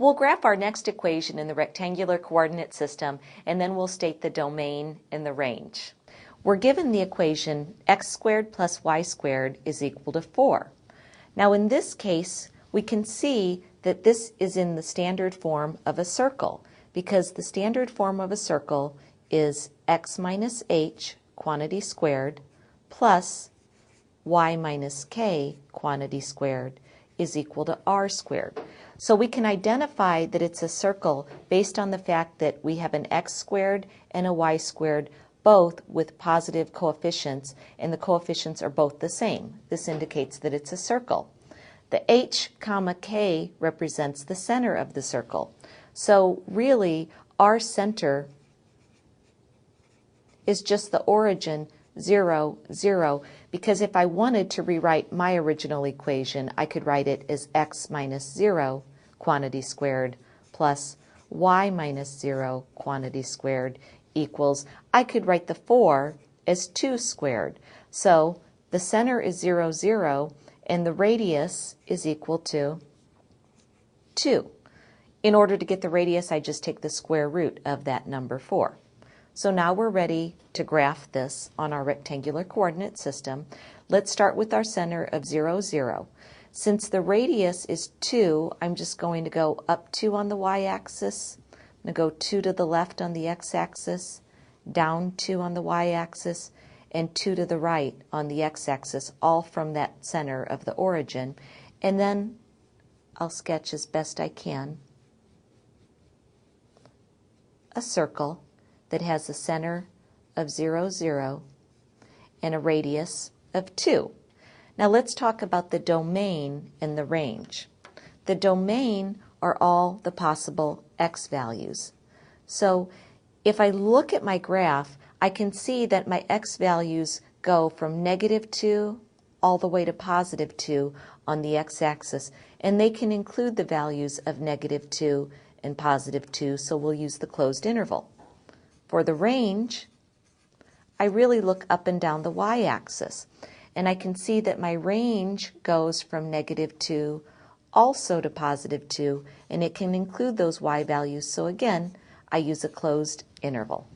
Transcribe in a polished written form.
We'll graph our next equation in the rectangular coordinate system, and then we'll state the domain and the range. We're given the equation x squared plus y squared is equal to 4. Now in this case, we can see that this is in the standard form of a circle, because the standard form of a circle is x minus h, quantity squared, plus y minus k, quantity squared, is equal to r squared. So we can identify that it's a circle based on the fact that we have an x squared and a y squared, both with positive coefficients, and the coefficients are both the same. This indicates that it's a circle. The h, comma, k represents the center of the circle. So really, our center is just the origin 0, 0, because if I wanted to rewrite my original equation, I could write it as x minus 0 quantity squared plus y minus 0 quantity squared equals, I could write the 4 as 2 squared. So the center is 0, 0, and the radius is equal to 2. In order to get the radius, I just take the square root of that number 4. So now we're ready to graph this on our rectangular coordinate system. Let's start with our center of 0, 0. Since the radius is 2, I'm just going to go up 2 on the y-axis. I'm going to go 2 to the left on the x-axis, down 2 on the y-axis, and 2 to the right on the x-axis, all from that center of the origin. And then I'll sketch as best I can a circle that has a center of 0, 0 and a radius of 2. Now let's talk about the domain and the range. The domain are all the possible x values. So if I look at my graph, I can see that my x values go from -2 all the way to +2 on the x-axis, and they can include the values of -2 and +2, so we'll use the closed interval. For the range, I really look up and down the y-axis, and I can see that my range goes from -2 also to +2, and it can include those y values, so again, I use a closed interval.